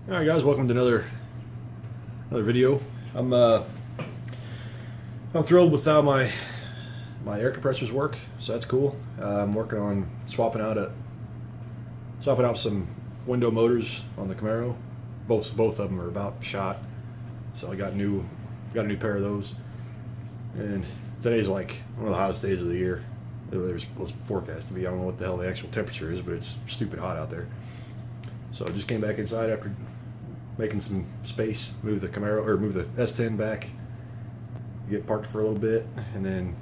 All right, guys, welcome to another video. I'm thrilled with how my air compressors work, so that's cool. I'm working on swapping out some window motors on the Camaro. Both of them are about shot, so I got a new pair of those. And today's like one of the hottest days of the year. It was forecast to be. I don't know what the hell the actual temperature is, but it's stupid hot out there. So I just came back inside after making some space, move the Camaro, or move the S10 back, get parked for a little bit, and then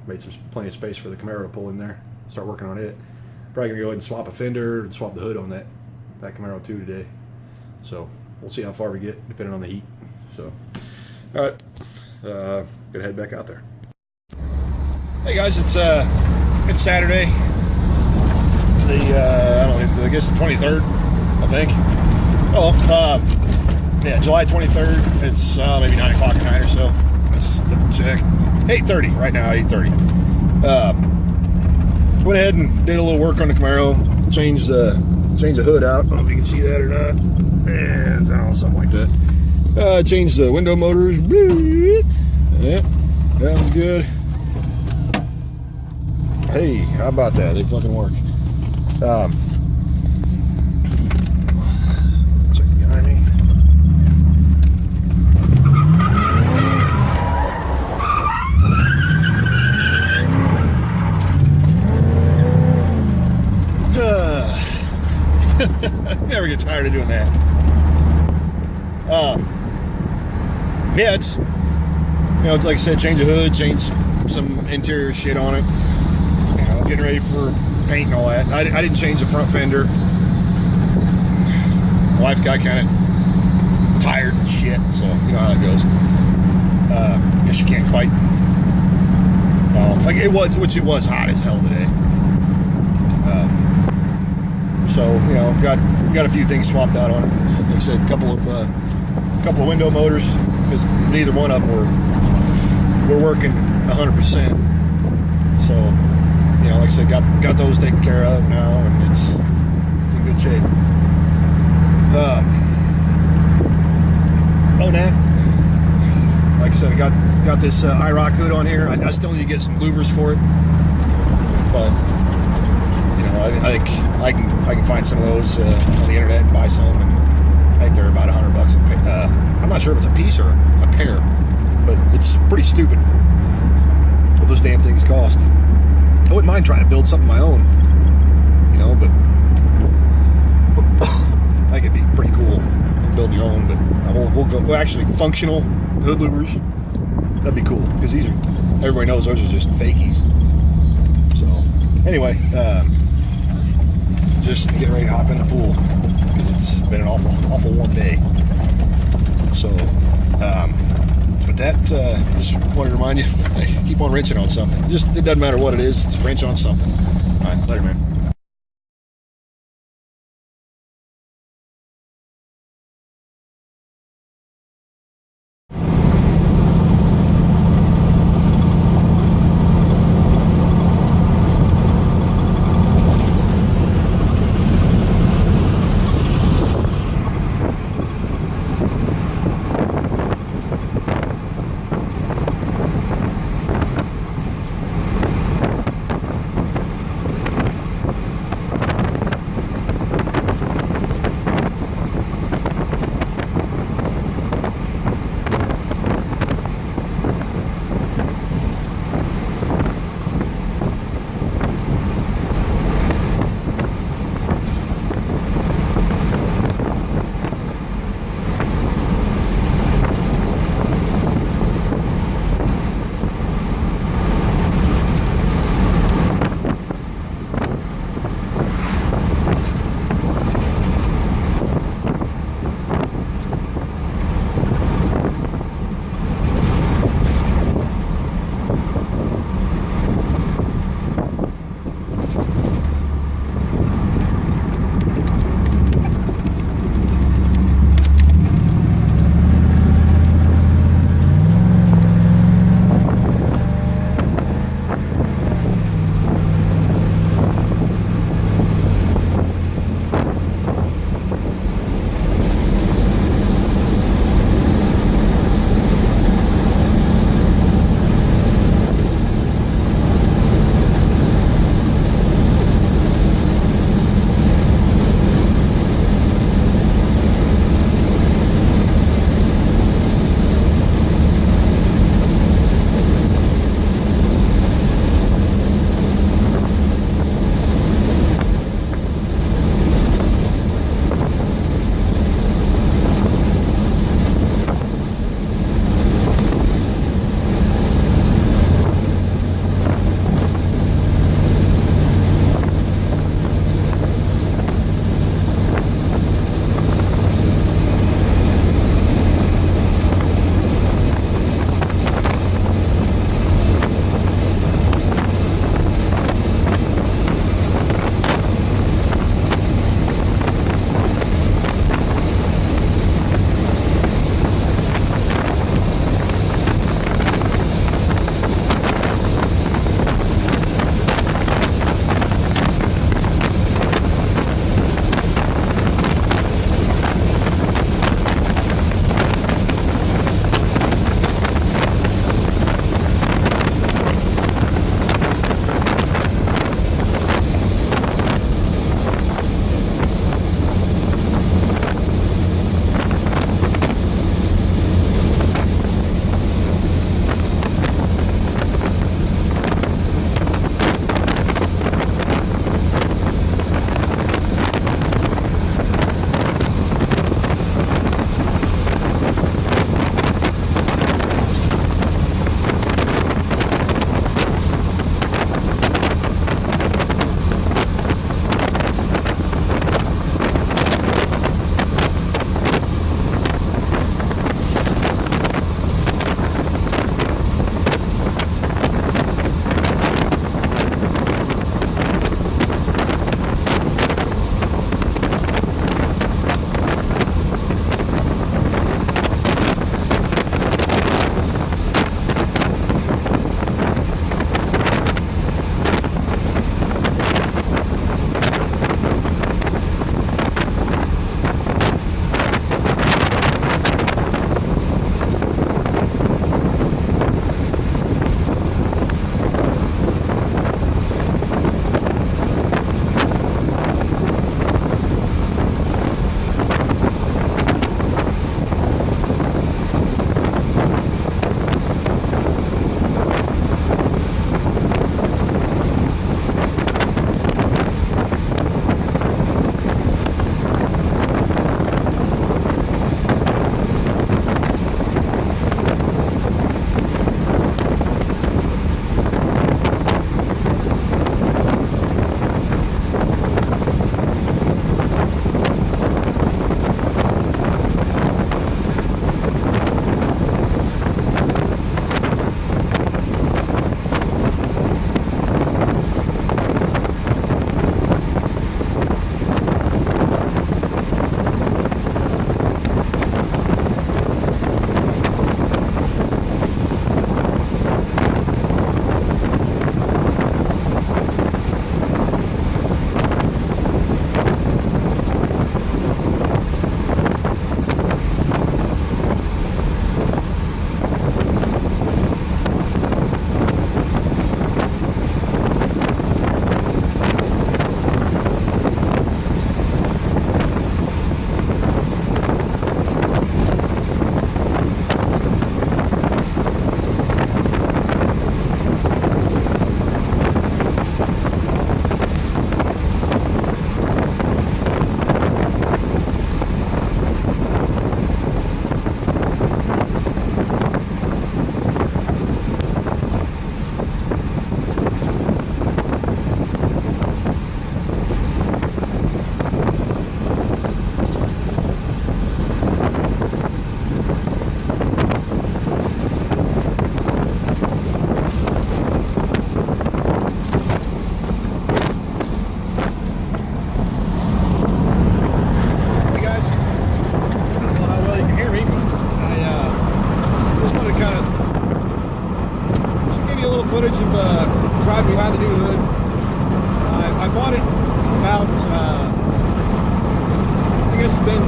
made plenty of space for the Camaro to pull in there, start working on it. Probably gonna go ahead and swap a fender and swap the hood on that Camaro too today. So we'll see how far we get depending on the heat. So, all right, gonna head back out there. Hey guys, it's Saturday. I guess the 23rd, I think. Yeah, July 23rd. It's maybe 9 o'clock at night or so. Let's double check. 8:30 right now. 8:30. Went ahead and did a little work on the Camaro. Changed the hood out. I don't know if you can see that or not. And I don't know, something like that. Changed the window motors. Yeah, that was good. Hey, how about that? They fucking work. Check behind me. Never get tired of doing that. Yeah, it's, like I said, change the hood, change some interior shit on it. Getting ready for paint and all that. I didn't change the front fender. My wife got kind of tired and shit, so you know how it goes. Guess you can't quite. Like it was hot as hell today. So got a few things swapped out on it. Like I said, a couple of window motors, because neither one of them were working 100%. So. Like I said, got those taken care of now, and it's in good shape. Like I said, I got this IROC hood on here. I still need to get some louvers for it, but I think I can find some of those on the internet and buy some, and I think they're about $100 a pair. I'm not sure if it's a piece or a pair, but it's pretty stupid what those damn things cost. I wouldn't mind trying to build something of my own, but I think it'd be pretty cool building your own. But we'll actually functional hood louvers. That'd be cool, because everybody knows those are just fakies. So anyway, just getting ready to hop in the pool because it's been an awful warm day. So with that, just want to remind you, keep on wrenching on something. It doesn't matter what it is, just wrench on something. All right, later, man.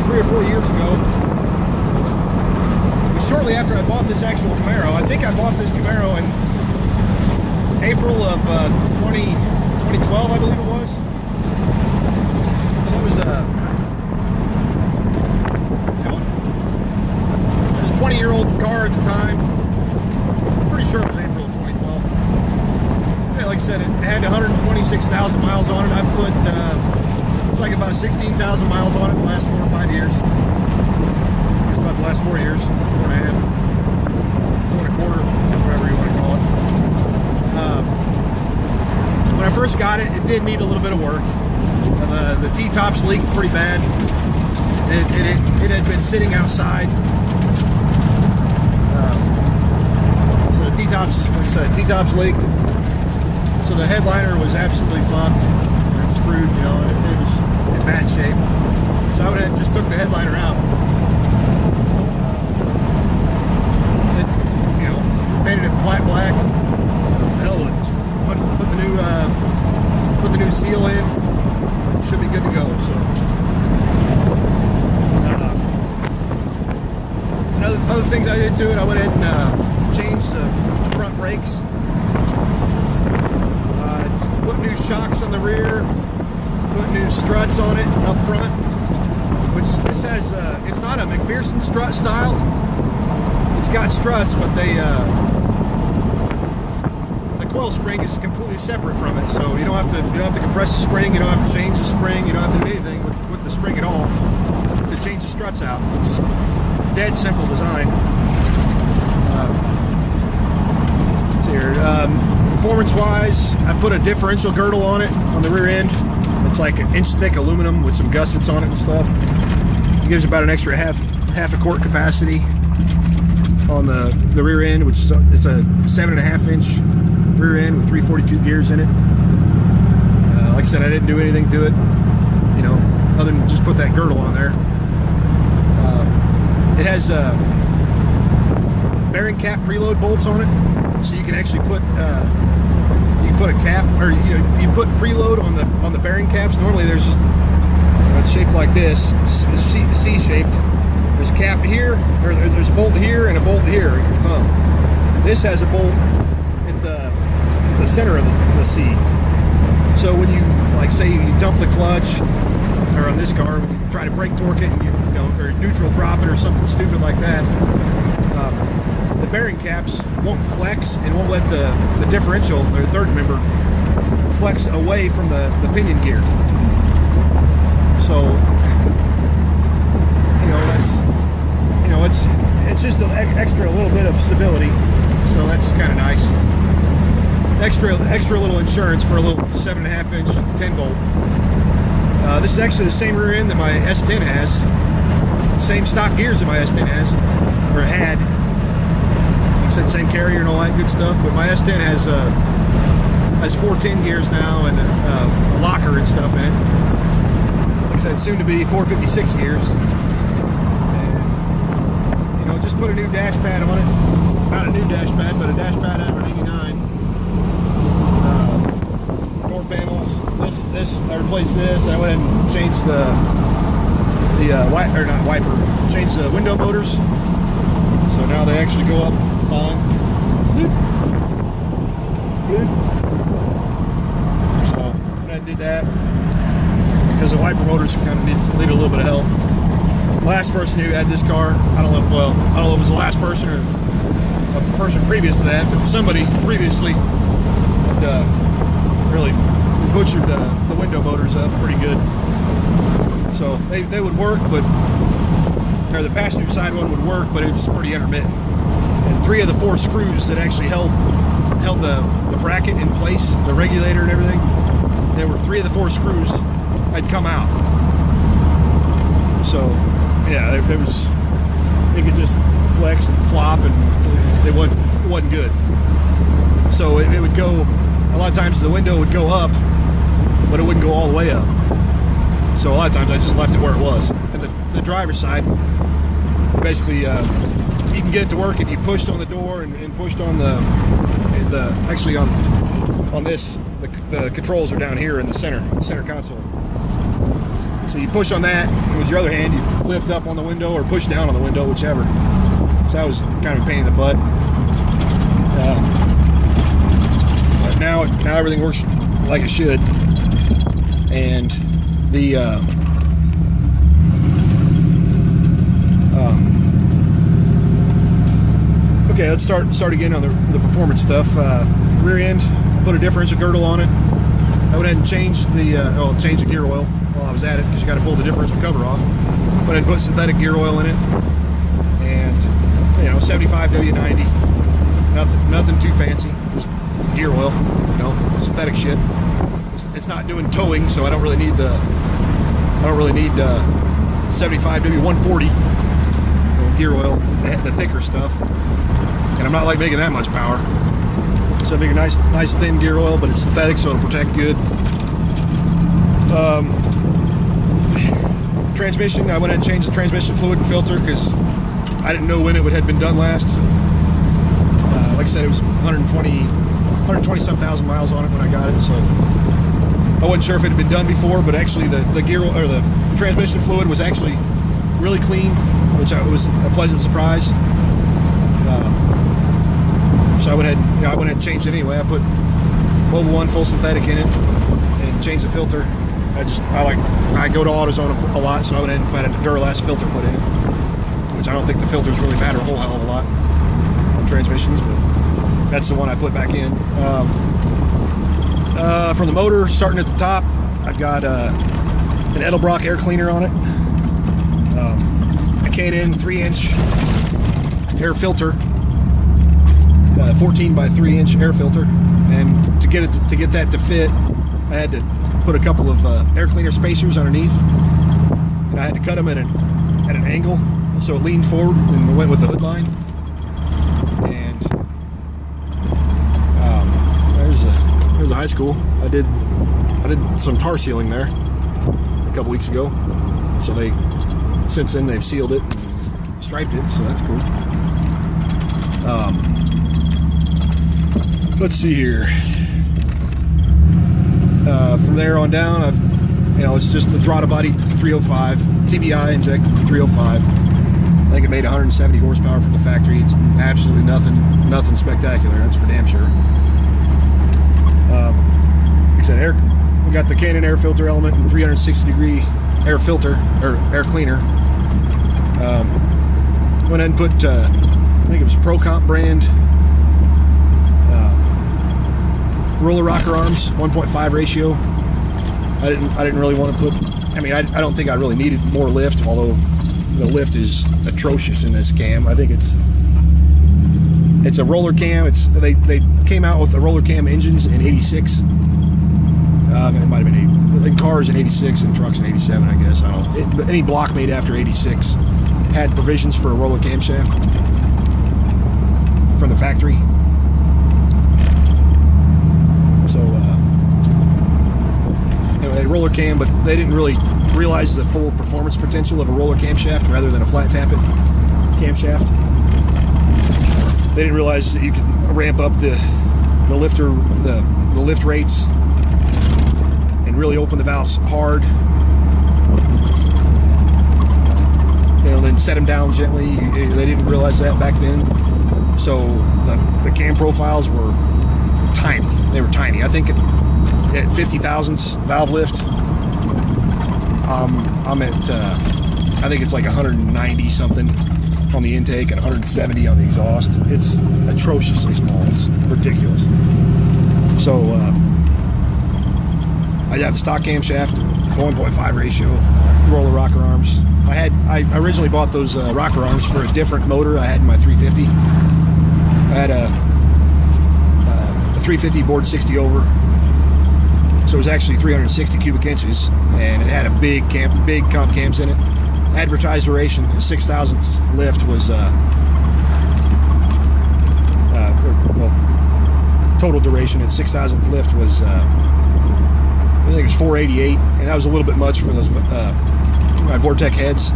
3 or 4 years ago. It was shortly after I bought this actual Camaro. I think I bought this Camaro in April of 2012, I believe it was. So it was a 20-year-old car at the time. I'm pretty sure it was April of 2012. Yeah, like I said, it had 126,000 miles on it. I put it's like about 16,000 miles on it the last 4 or 5 years. It's about the last 4 years, 4.5, 4.25, whatever you want to call it. When I first got it, it did need a little bit of work. The T-tops leaked pretty bad. It had been sitting outside. So the T-tops, like I said, T-tops leaked. So the headliner was absolutely fucked. Screwed, you know, it was in bad shape. So I would have just took the headliner out. You know, painted it flat black. Hell with it. Put the new seal in. Should be good to go. So other things I did to it, I went ahead and changed the front brakes. Put new shocks on the rear. Put new struts on it up front, which this has, it's not a McPherson strut style. It's got struts, but the coil spring is completely separate from it. So you don't have to compress the spring. You don't have to change the spring. You don't have to do anything with the spring at all to change the struts out. It's dead simple design. Let's see here. Performance-wise, I put a differential girdle on it on the rear end. It's like an inch thick aluminum with some gussets on it and stuff. It gives about an extra half a quart capacity on the rear end, which is it's a 7.5 inch rear end with 342 gears in it. Like I said, I didn't do anything to it, you know, other than just put that girdle on there. It has bearing cap preload bolts on it, so you can actually put a cap, or you put preload on the bearing caps. Normally there's just, it's shaped like this. It's C-shaped. There's a cap here, or there's a bolt here and a bolt here. This has a bolt at the center of the C. So when you, like, say you dump the clutch, or on this car, when you try to brake torque it, and you know, or neutral drop it or something stupid like that, the bearing caps won't flex and won't let the differential, or third member, flex away from the pinion gear. So, you know, that's, you know, it's just an extra little bit of stability. So that's kind of nice. Extra little insurance for a little 7.5 inch 10 bolt. This is actually the same rear end that my S10 has. Same stock gears that my S10 has, or had. Said same carrier and all that good stuff, but my S10 has 410 gears now and a locker and stuff in it. Like I said, soon to be 456 gears. And, you know, just put a new dash pad on it. Not a new dash pad, but a dash pad out of an 89. Door panels. This I replaced this. I went ahead and changed changed the window motors. So now they actually go up fine. Good. So I did that because the wiper motors kind of need a little bit of help. Last person who had this car, I don't know if it was the last person or a person previous to that, but somebody previously had, really butchered the window motors up pretty good. So they would work, but, or the passenger side one would work, but it was pretty intermittent. And 3 of the 4 screws that actually held the bracket in place, the regulator and everything, there were 3 of the 4 screws had come out. So yeah, it could just flex and flop, and it wasn't good. So it would go, a lot of times the window would go up, but it wouldn't go all the way up. So a lot of times I just left it where it was. And the driver's side, basically, you can get it to work if you pushed on the door and pushed on actually on this, the controls are down here in the center console. So you push on that, and with your other hand, you lift up on the window or push down on the window, whichever. So that was kind of a pain in the butt. But now everything works like it should. And the okay, let's start again on the performance stuff. Rear end, put a differential girdle on it. I went ahead and changed change the gear oil while I was at it, because you got to pull the differential cover off. Went ahead and put synthetic gear oil in it, and 75 W90, nothing too fancy, just gear oil, synthetic shit. It's not doing towing, so I don't really need 75 W140 gear oil, the thicker stuff. And I'm not like making that much power. So I figure nice thin gear oil, but it's synthetic, so it'll protect good. Transmission, I went ahead and changed the transmission fluid and filter because I didn't know when it had been done last. Like I said, it was 120 some thousand miles on it when I got it, so I wasn't sure if it had been done before. But actually, the gear or the transmission fluid was actually really clean, which was a pleasant surprise. So I went ahead and changed it anyway. I put Mobile 1 full synthetic in it and changed the filter. I go to AutoZone a lot, so I went ahead and put a Duralast filter put in it, which I don't think the filters really matter a whole hell of a lot on transmissions, but that's the one I put back in. From the motor, starting at the top, I've got an Edelbrock air cleaner on it, a K&N 3-inch air filter, 14 by 3-inch air filter, and to get that to fit, I had to put a couple of air cleaner spacers underneath, and I had to cut them at an angle so it leaned forward and went with the hood line. And there's a high school. I did some tar sealing there a couple weeks ago, so since then they've sealed it and striped it, so that's cool. Let's see here. From there on down, it's just the throttle body 305, TBI injected 305. I think it made 170 horsepower from the factory. It's absolutely nothing spectacular. That's for damn sure. Like I said, we got the K&N air filter element and 360-degree air filter or air cleaner. Went ahead and put, I think it was Procomp brand roller rocker arms, 1.5 ratio. I didn't really want to put. I don't think I really needed more lift, although the lift is atrocious in this cam. I think it's a roller cam. They came out with the roller cam engines in '86. It might have been in cars in '86 and trucks in '87, I guess. I don't know. But any block made after '86 had provisions for a roller camshaft from the factory. So a roller cam, but they didn't really realize the full performance potential of a roller camshaft rather than a flat tappet camshaft. They didn't realize that you could ramp up the lift rates and really open the valves hard, then set them down gently. They didn't realize that back then. So the cam profiles were tiny. They were tiny. I think at 50 thousandths valve lift, I'm at I think it's like 190 something on the intake and 170 on the exhaust. It's atrociously small. It's ridiculous. So I have the stock camshaft, 1.5 ratio, roller rocker arms. I originally bought those rocker arms for a different motor I had in my 350. I had a 350 board 60 over, so it was actually 360 cubic inches, and it had a big comp cams in it. Advertised duration, the 6,000th lift was total duration at 6,000th lift was I think it was 488, and that was a little bit much for those my Vortec heads,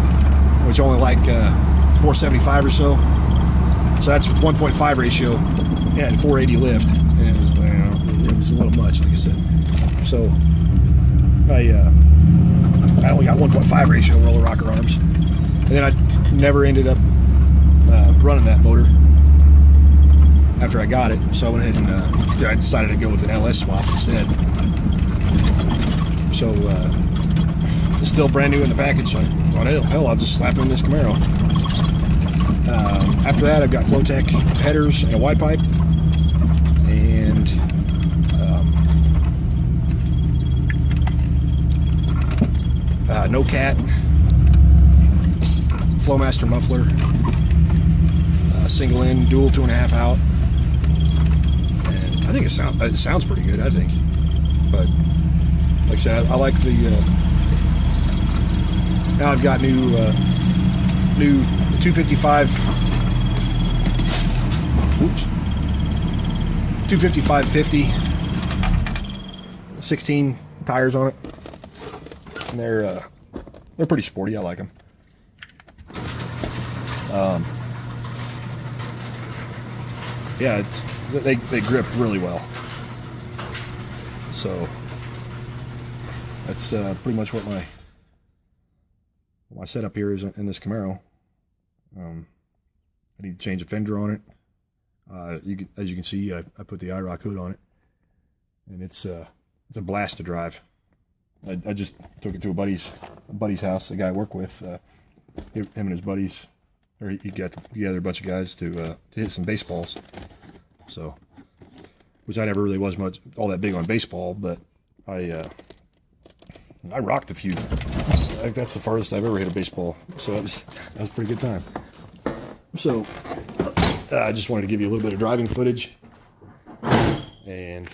which only like 475 or so. So that's with 1.5 ratio, yeah, and 480 lift, and it was a little much, like I said. So I only got 1.5 ratio roller rocker arms. And then I never ended up running that motor after I got it, so I went ahead and I decided to go with an LS swap instead. So it's still brand new in the package, so I thought, hell, I'll just slap in this Camaro. After that, I've got Flowtech headers and a wide pipe, and no cat, Flowmaster muffler, single in, dual 2.5 out, and I think it sounds pretty good. I think, but like I said, I like the. Now I've got new 255. Oops. 255/50, 16 tires on it, and they're pretty sporty. I like them. Yeah, they grip really well. So that's pretty much what my setup here is in this Camaro. I need to change a fender on it. As you can see, I put the IROC hood on it, and it's a blast to drive. I just took it to a buddy's house, the guy I work with. Him and his buddies, or he got together a bunch of guys to hit some baseballs. So, which I never really was all that big on baseball, but I rocked a few. I think that's the farthest I've ever hit a baseball. So that was a pretty good time. So I just wanted to give you a little bit of driving footage, and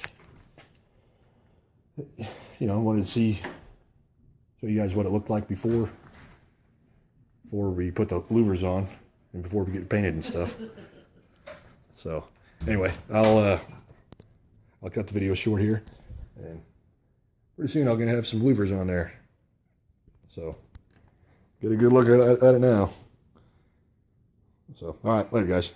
wanted to show you guys what it looked like before we put the louvers on and before we get painted and stuff. So anyway, I'll cut the video short here, and pretty soon I'm gonna have some louvers on there. So get a good look at it now. So all right, later guys.